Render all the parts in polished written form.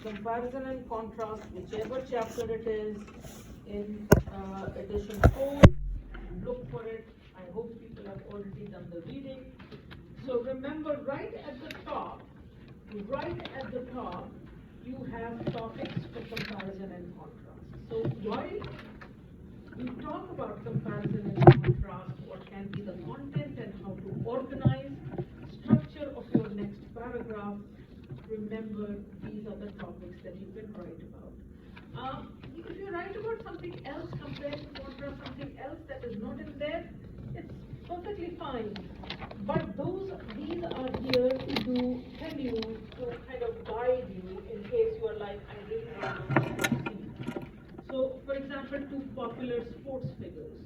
comparison and contrast, whichever chapter it is in edition 4, look for it. I hope people have already done the reading. So remember, right at the top, you have topics for comparison and contrast. So while we talk about comparison and contrast, what can be the content and how to organize structure of your next paragraph, remember these are the topics that you can write about. If you write about something else, compare and contrast something else that is not in there, it's perfectly fine. But these are here to tell you, to kind of guide you in case you are like, I really don't know what to see. So, for example, two popular sports figures.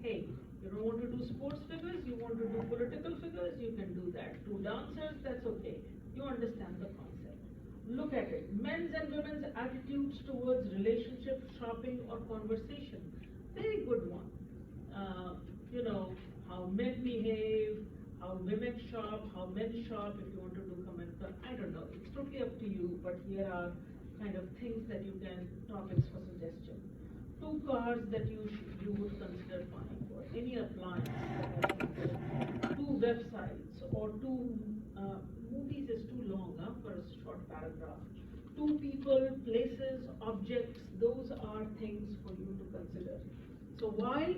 Hey, you don't want to do sports figures, you want to do political figures, you can do that. Two dancers, that's okay. You understand the concept. Look at it. Men's and women's attitudes towards relationship, shopping, or conversation. Very good one. How men behave, how women shop, how men shop, if you want to do comment. I don't know. It's totally up to you, but here are kind of things that you can, topics for suggestion. Two cars that you would consider buying, or any appliance, two websites, or two movies is too long for a short paragraph. Two people, places, objects, those are things for you to consider. So while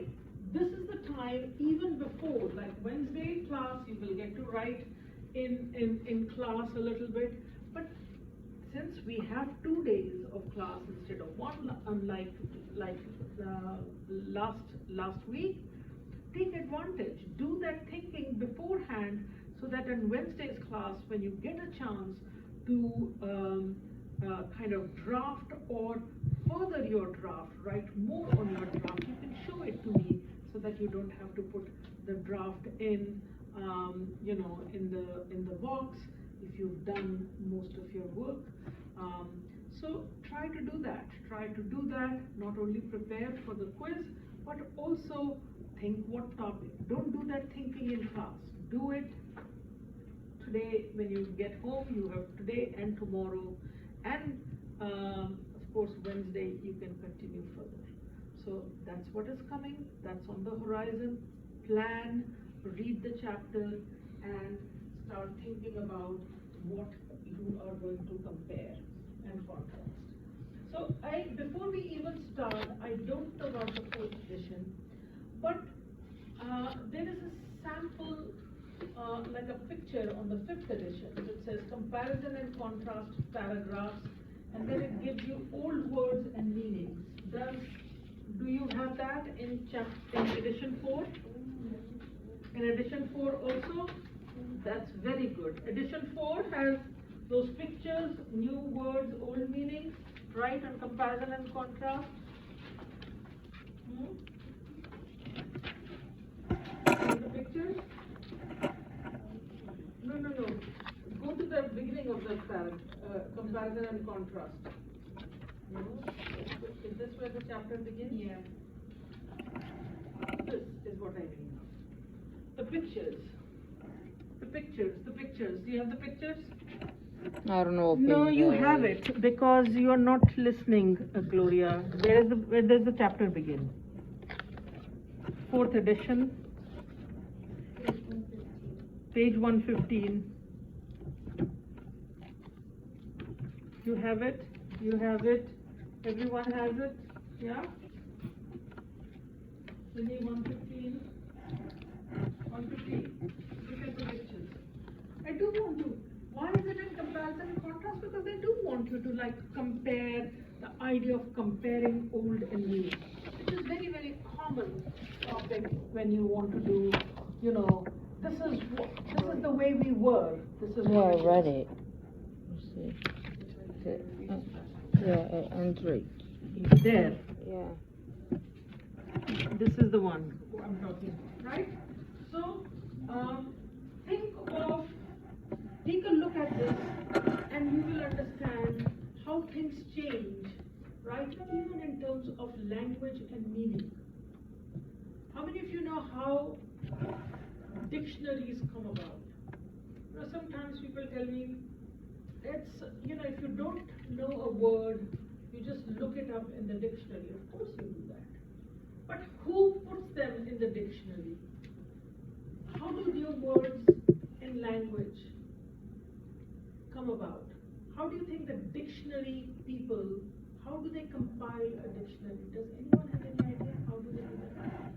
this is the time, even before, like Wednesday class, you will get to write in class a little bit, but since we have 2 days of class instead of one, unlike last week, take advantage. Do that thinking beforehand so that in Wednesday's class, when you get a chance to kind of draft or further your draft, write more on your draft, you can show it to me so that you don't have to put the draft in the box if you've done most of your work. So try to do that. Not only prepare for the quiz, but also think what topic. Don't do that thinking in class. Do it today when you get home. You have today and tomorrow, and of course Wednesday you can continue further. So that's what is coming. That's on the horizon. Plan, read the chapter, and start thinking about what you are going to compare and contrast. So before we even start, I don't know about the 4th edition, but there is a sample, like a picture on the 5th edition. It says comparison and contrast paragraphs, and then it gives you old words and meanings. Do you have that in edition 4? In edition 4 also? That's very good. Edition 4 has those pictures, new words, old meanings, right, and comparison and contrast. See the pictures? No. Go to the beginning of the comparison and contrast. Is this where the chapter begins? Yeah. This is what I mean. The pictures. Do you have the pictures? I don't know. No, you have it because you are not listening, Gloria. Where does the chapter begin? 4th edition. Page 115. You have it? Everyone has it? Yeah? Page 115. 115. Look at the pictures. I do want to. Why is it in comparison and contrast? Because I do want you to compare, the idea of comparing old and new. It is very, very common topic when you want to do, this is the way we were. This is I read it. Let's see. Yeah, Andre. There. Yeah. This is the one I'm talking, right? So, take a look at this, and you will understand how things change, right? Even in terms of language and meaning. How many of you know how dictionaries come about? Sometimes people tell me, if you don't know word, you just look it up in the dictionary. Of course you do that. But who puts them in the dictionary? How do new words in language come about? How do you think the dictionary people, how do they compile a dictionary? Does anyone have any idea how do they do that?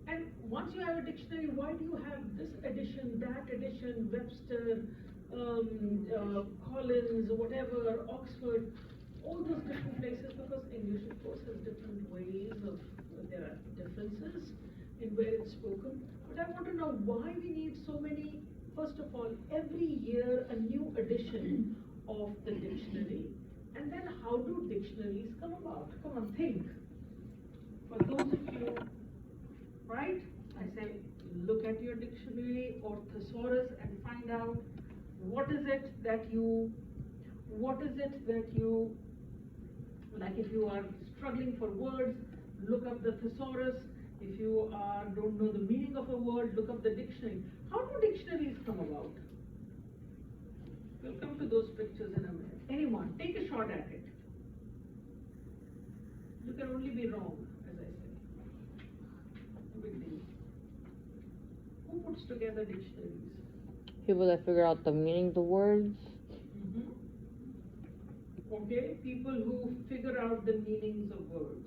And once you have a dictionary, why do you have this edition, that edition, Webster, Collins, whatever, Oxford, all those different places? Because English, of course, has different ways of, there are differences in where it's spoken. But I want to know why we need so many. First of all, every year a new edition of the dictionary. And then how do dictionaries come about? Come on, think. For those of you, right? I say, look at your dictionary or thesaurus and find out what is it that you, like if you are struggling for words, look up the thesaurus. If you don't know the meaning of a word, look up the dictionary. How do dictionaries come about? We'll come to those pictures in a minute. Anyone, take a shot at it. You can only be wrong, as I say. No big deal. Who puts together dictionaries? People that figure out the meaning of the words. Okay, people who figure out the meanings of words.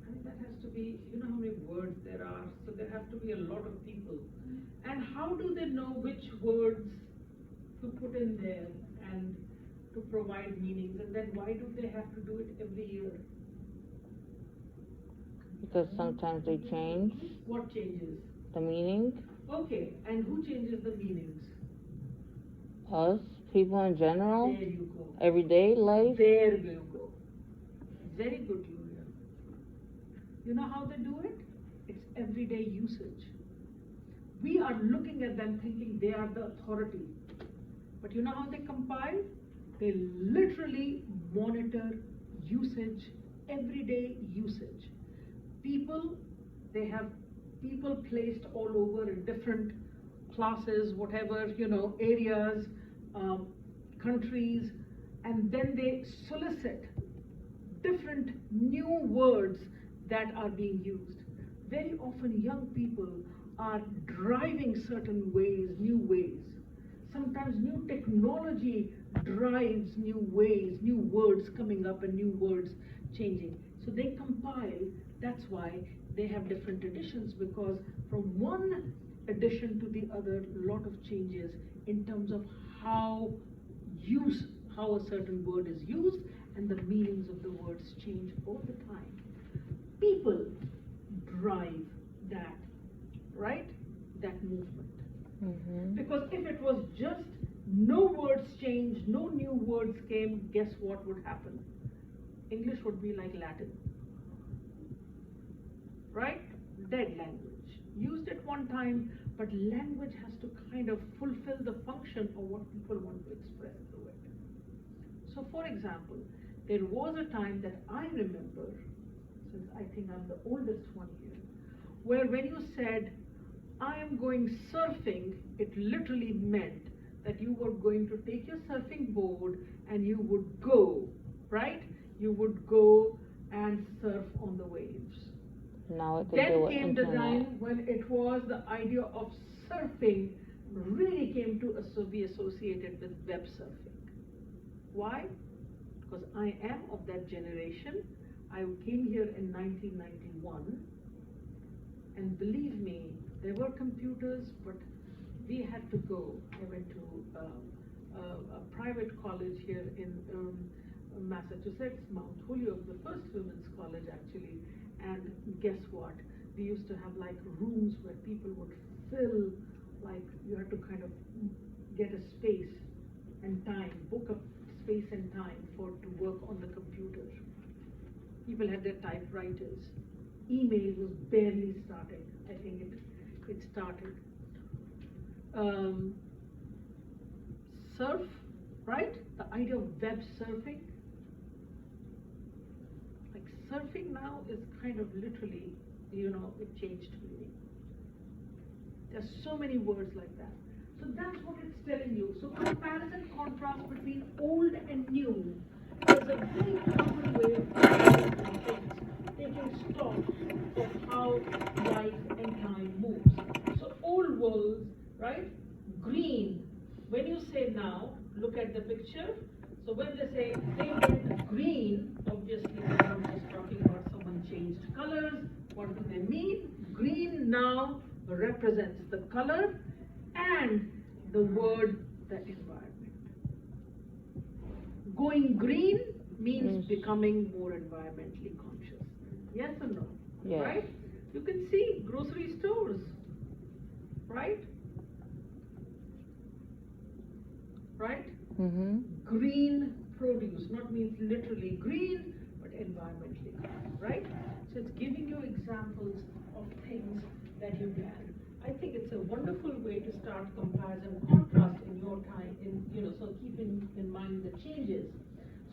And that has to be, you know how many words there are, so there have to be a lot of people. And how do they know which words to put in there and to provide meanings? And then why do they have to do it every year? Because sometimes they change. What changes? The meaning. Okay, and who changes the meanings? Us, people in general. There you go. Everyday life. There you go. Very good, Julia. You know how they do it? It's everyday usage. We are looking at them thinking they are the authority. But you know how they compile? They literally monitor usage, everyday usage. People, they have people placed all over in different classes, whatever, areas, countries, and then they solicit different new words that are being used. Very often young people are driving certain ways, new ways. Sometimes new technology drives new ways, new words coming up and new words changing. So they compile, that's why they have different editions, because from one edition to the other, a lot of changes in terms of how a certain word is used, and the meanings of the words change all the time. People drive that, right? That movement. Because if it was just no words changed, no new words came, guess what would happen? English would be like Latin. Right? Dead language. Used at one time, but language has to kind of fulfill the function of what people want to express through it. So for example, there was a time that I remember, since I think I'm the oldest one here, where when you said, I am going surfing, it literally meant that you were going to take your surfing board and you would go, right? You would go and surf on the waves. Now it Then came the time when it was the idea of surfing really came to be associated with web surfing. Why? Because I am of that generation. I came here in 1991, and believe me, there were computers, but we had to go. I went to a private college here in Massachusetts, Mount Holyoke, the first women's college actually. And guess what? We used to have like rooms where people would fill, like you had to kind of get a space and time, book a space and time to work on the computer. People had their typewriters. Email was barely starting. I think it started. Surf, right? The idea of web surfing. Like surfing now is kind of literally, it changed meaning. There's so many words like that. So that's what it's telling you. So comparison, contrast between old and new is a very common way of taking stock of how life and time moves. So old world, right? Green. When you say now, look at the picture. So when they say they went green, obviously they're not just talking about someone changed colors. What do they mean? Green now represents the color and the word, the environment. Going green means becoming more environmentally conscious. Yes or no? Yes. Right? You can see grocery stores, right? Right? Mm-hmm. Green produce, not means literally green, but environmentally green, right? So it's giving you examples of things that you can. I think it's a wonderful way to start comparison contrast in your time, so keeping in mind the changes.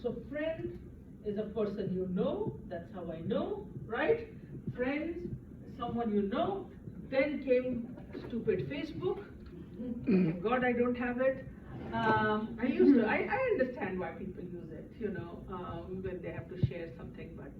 So friend is a person you know, that's how I know, right? Friends, someone you know. Then came stupid Facebook. Thank God I don't have it. I understand why people use it, when they have to share something, but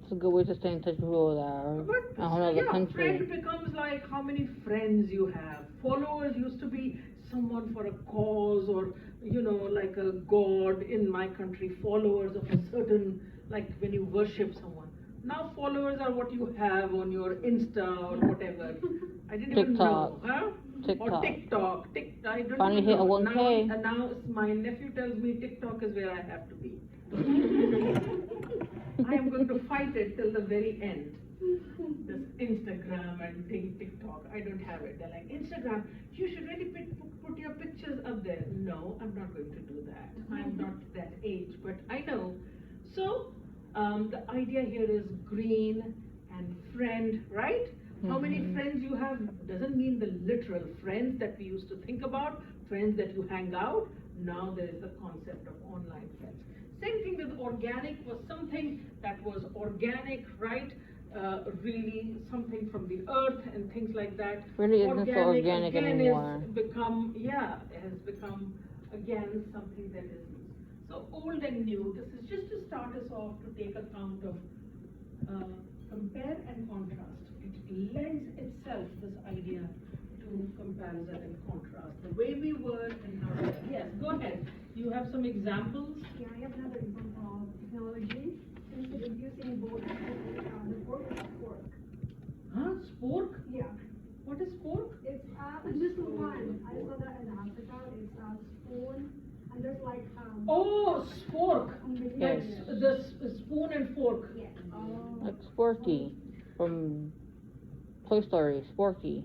It's a good way to stay in touch with people that are but a whole other country. friend becomes like how many friends you have. Followers used to be someone for a cause or, like a god in my country, followers of a certain, like when you worship someone. Now followers are what you have on your Insta or whatever. I didn't even know, huh? TikTok. Or TikTok. I don't Finally even hit a know. 1K. Now my nephew tells me TikTok is where I have to be. I am going to fight it till the very end. This Instagram and TikTok, I don't have it. They're like, Instagram, you should really put your pictures up there. No, I'm not going to do that. I'm not that age, but I know. So, the idea here is green and friend, right? How many friends you have doesn't mean the literal friends that we used to think about, friends that you hang out. Now there is the concept of online friends. Same thing with organic was something that was organic, right? Really something from the earth and things like that. Really isn't so organic anymore. Has become again something that is so old and new. This is just to start us off to take account of compare and contrast. It lends itself, this idea, to comparison and contrast. The way we were and how we are. Yes, go ahead. You have some examples? Yeah, I have another example of technology. Instead of using both, the fork is fork. Huh? Spork? Yeah. What is spork? It's just one. I saw that in Africa. It's a spoon, and there's like Oh, spork. Yes. The spoon and fork. Yeah. Like Sporky from Toy Story, Sporky.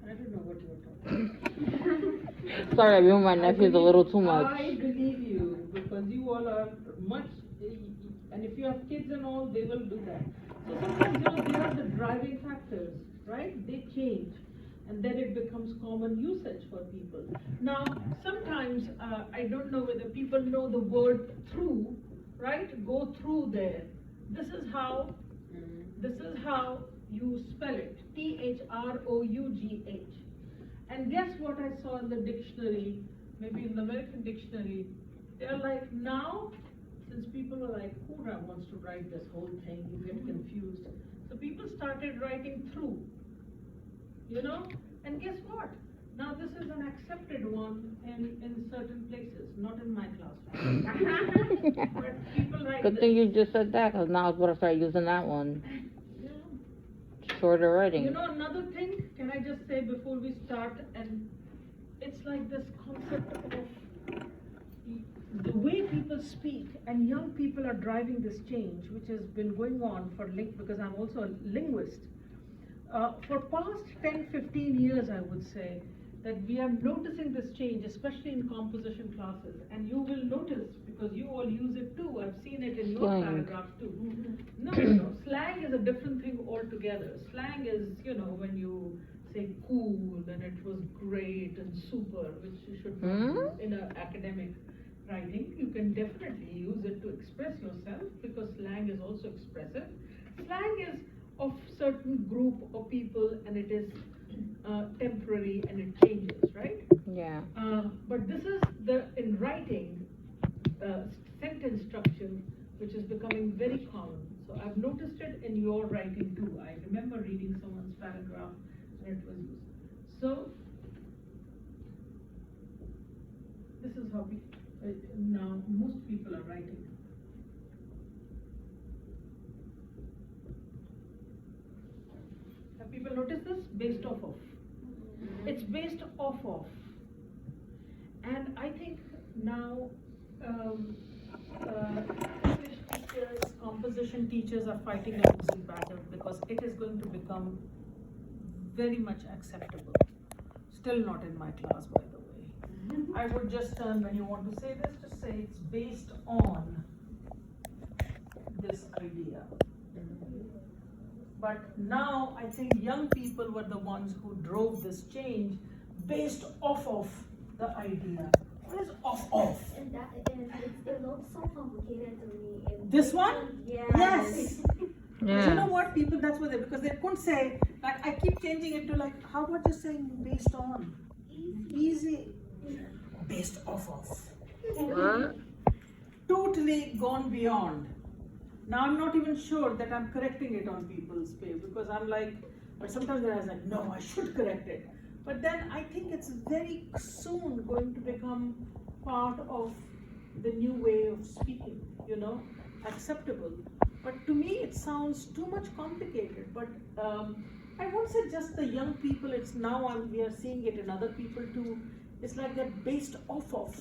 I don't know what you're talking about. Sorry, I remember my nephew's a little too much. I believe you, because you all are much, and if you have kids and all, they will do that. So sometimes, they are the driving factors, right? They change, and then it becomes common usage for people. Now, sometimes, I don't know whether people know the word through, right? Go through there. This is how you spell it, THROUGH. And guess what I saw in the dictionary, maybe in the American dictionary, they're like, now, since people are like, who wants to write this whole thing, you get confused. So people started writing through, and guess what? Now this is an accepted one in certain places, not in my classroom. But people write Good this. thing you just said that, because now I was going to start using that one. Shorter writing. Another thing, can I just say before we start, and it's like this concept of the way people speak, and young people are driving this change, which has been going on because I'm also a linguist. For past 10-15 years, I would say, that we are noticing this change, especially in composition classes, and you will notice, because you all use it too, I've seen it in your paragraphs too. No, slang is a different thing altogether. Slang is, when you say cool, and it was great and super, which you should not use in an academic writing. You can definitely use it to express yourself, because slang is also expressive. Slang is of certain group or people, and it is temporary and it changes, right? Yeah. But this is in writing, sentence structure, which is becoming very common. So I've noticed it in your writing too. I remember reading someone's paragraph and it was used. So this is how now most people are writing. Have people noticed this? Based off of. It's based off of. And I think now English teachers, composition teachers are fighting a losing battle because it is going to become very much acceptable. Still not in my class, by the way. I would just turn, when you want to say this, just say it's based on this idea. But now I think young people were the ones who drove this change based off of the idea. What is off of? And it looks so complicated to me. This one? Yeah. Yes. Yeah. You know what, people, that's what because they couldn't say, like, I keep changing it to like, how about just saying based on? Easy. Based off of. What? Totally gone beyond. Now I'm not even sure that I'm correcting it on people's page because I'm like, but sometimes I was like, no, I should correct it. But then I think it's very soon going to become part of the new way of speaking, you know, acceptable. But to me, it sounds too much complicated. But I won't say just the young people. It's now we are seeing it in other people too. It's like they're based off of.